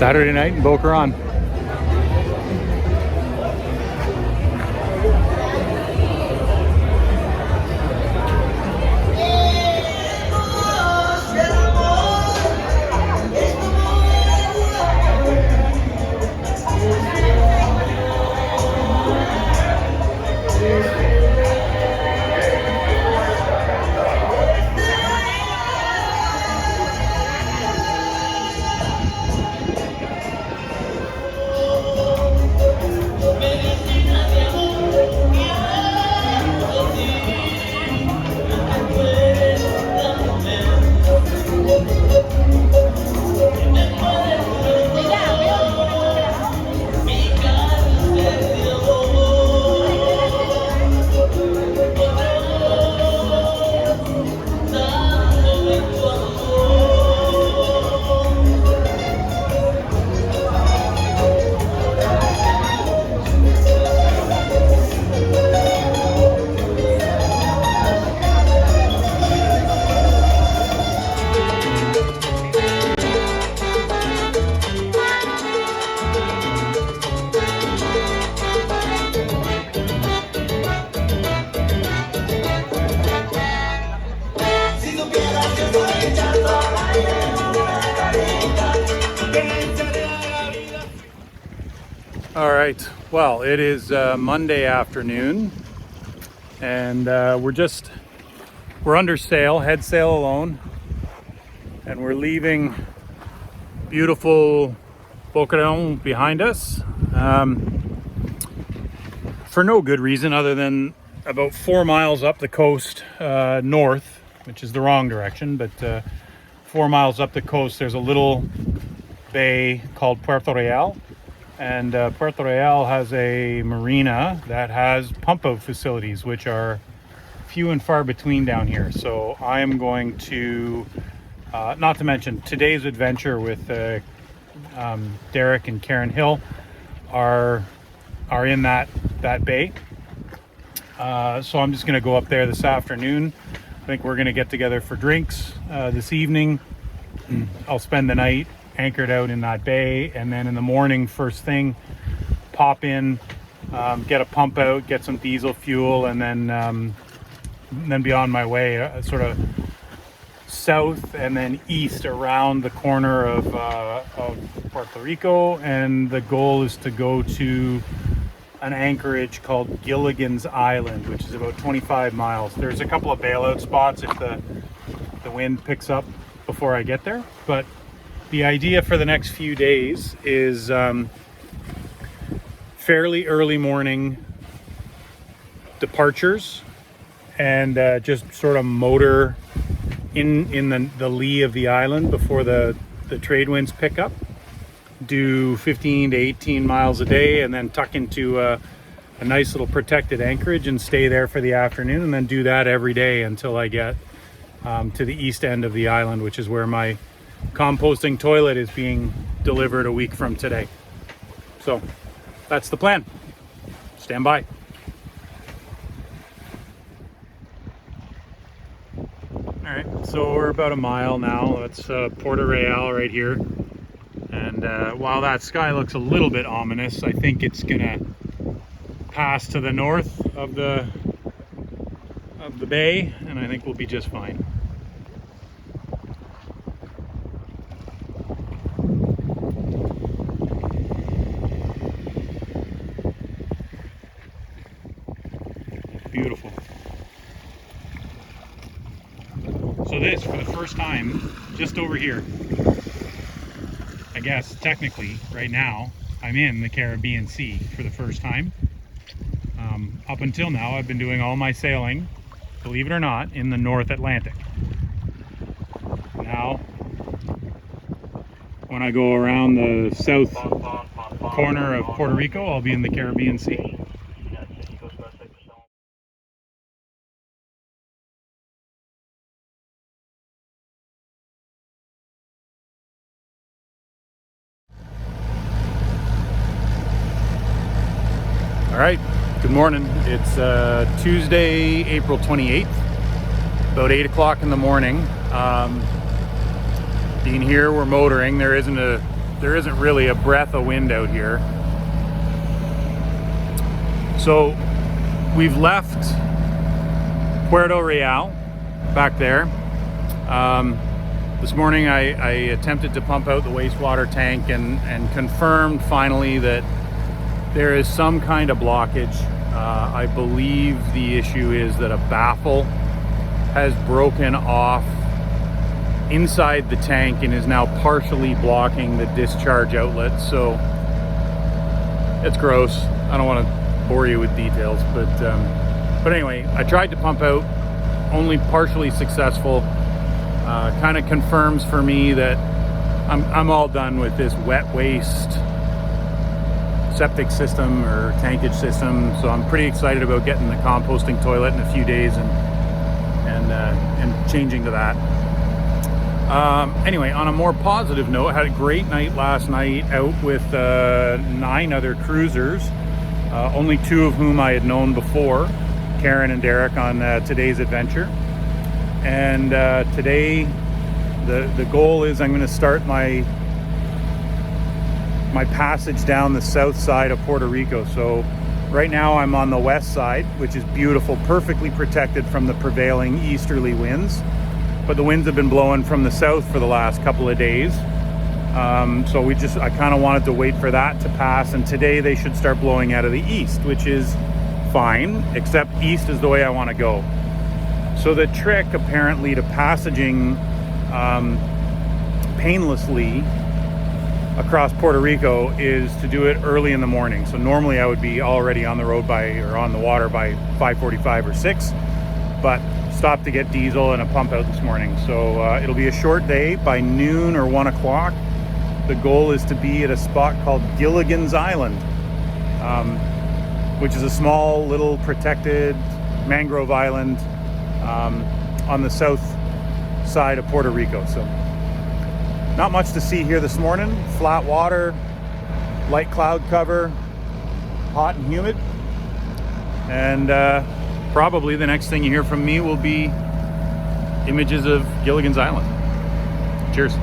Saturday night in Boqueron. All right, well, it is Monday afternoon, and we're under sail, head sail alone, and we're leaving beautiful Boqueron behind us for no good reason other than about 4 miles up the coast north, which is the wrong direction, but 4 miles up the coast there's a little bay called Puerto Real. And Puerto Real has a marina that has pump out facilities, which are few and far between down here. So I am going to, not to mention today's adventure with Derek and Karen Hill are in that bay. So I'm just going to go up there this afternoon. I think we're going to get together for drinks this evening. I'll spend the night anchored out in that bay, and then in the morning, first thing, pop in, get a pump out, get some diesel fuel, and then be on my way sort of south and then east around the corner of Puerto Rico. And the goal is to go to an anchorage called Gilligan's Island, which is about 25 miles. There's a couple of bailout spots if the wind picks up before I get there, but the idea for the next few days is fairly early morning departures, and just sort of motor in the lee of the island before the trade winds pick up. Do 15 to 18 miles a day, and then tuck into a nice little protected anchorage and stay there for the afternoon, and then do that every day until I get to the east end of the island, which is where my composting toilet is being delivered a week from today. So that's the plan. Stand by. All right, so we're about a mile now. That's Puerto Real right here. And while that sky looks a little bit ominous, I think it's gonna pass to the north of the bay, and I think we'll be just fine. Beautiful. So this, for the first time, just over here, I guess technically right now, I'm in the Caribbean Sea for the first time. Up until now, I've been doing all my sailing, believe it or not, in the North Atlantic. Now, when I go around the south corner of Puerto Rico, I'll be in the Caribbean Sea. All right, good morning. It's Tuesday, April 28th, about 8 o'clock in the morning. Being here, we're motoring. There isn't a there isn't really a breath of wind out here. So we've left Puerto Real back there. This morning I attempted to pump out the wastewater tank and confirmed finally that there is some kind of blockage. I believe the issue is that a baffle has broken off inside the tank and is now partially blocking the discharge outlet. So it's gross. I don't want to bore you with details, but anyway, I tried to pump out, only partially successful. Kind of confirms for me that I'm all done with this wet waste septic system or tankage system. So I'm pretty excited about getting the composting toilet in a few days and changing to that. Anyway, on a more positive note, I had a great night last night out with 9 other cruisers, only 2 of whom I had known before, Karen and Derek, on today's adventure. And today the goal is I'm going to start my passage down the south side of Puerto Rico. So right now I'm on the west side, which is beautiful, perfectly protected from the prevailing easterly winds. But the winds have been blowing from the south for the last couple of days. So I kind of wanted to wait for that to pass. And today they should start blowing out of the east, which is fine, except east is the way I want to go. So the trick apparently to passaging painlessly across Puerto Rico is to do it early in the morning. So normally I would be already on the road on the water by 5:45 or 6, but stopped to get diesel and a pump out this morning. So it'll be a short day. By noon or 1 o'clock, the goal is to be at a spot called Gilligan's Island, which is a small little protected mangrove island on the south side of Puerto Rico. So not much to see here this morning. Flat water, light cloud cover, hot and humid. And probably the next thing you hear from me will be images of Gilligan's Island. Cheers.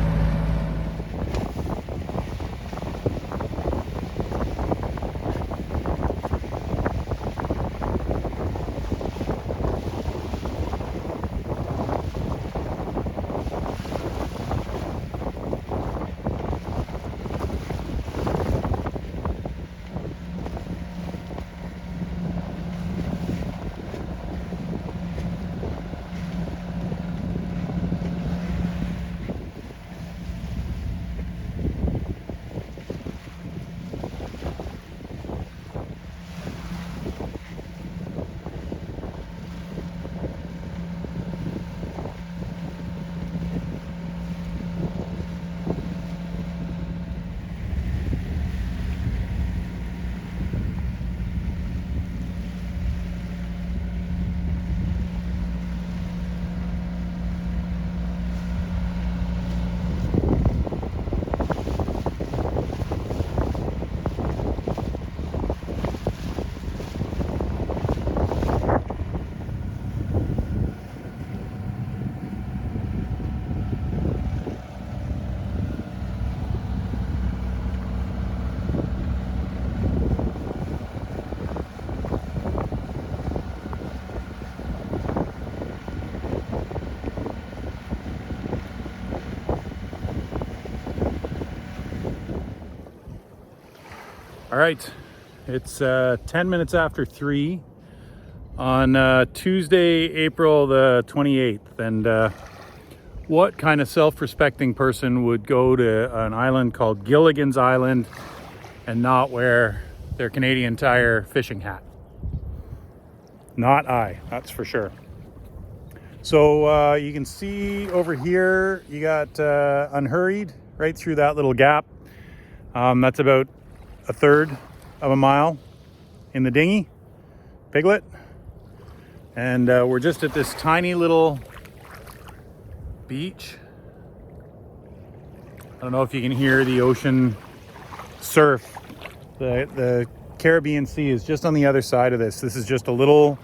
All right, it's 10 minutes after 3 on Tuesday, April the 28th. And what kind of self-respecting person would go to an island called Gilligan's Island and not wear their Canadian Tire fishing hat? Not I, that's for sure. So you can see over here, you got Unhurried right through that little gap. That's about 1/3 of a mile in the dinghy, Piglet. And we're just at this tiny little beach. I don't know if you can hear the ocean surf. The Caribbean Sea is just on the other side of this. This is just a little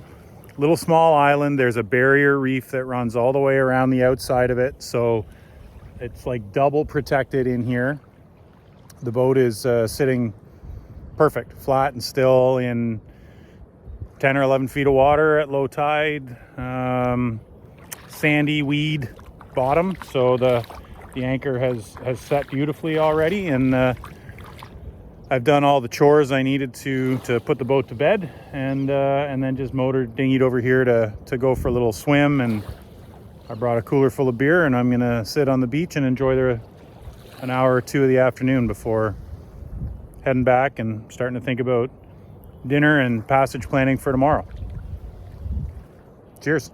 small island. There's a barrier reef that runs all the way around the outside of it. So it's like double protected in here. The boat is sitting perfect, flat and still in 10 or 11 feet of water at low tide. Sandy weed bottom, so the anchor has set beautifully already, and I've done all the chores I needed to put the boat to bed, and then just dinghied over here to go for a little swim. And I brought a cooler full of beer, and I'm gonna sit on the beach and enjoy an hour or two of the afternoon before heading back and starting to think about dinner and passage planning for tomorrow. Cheers.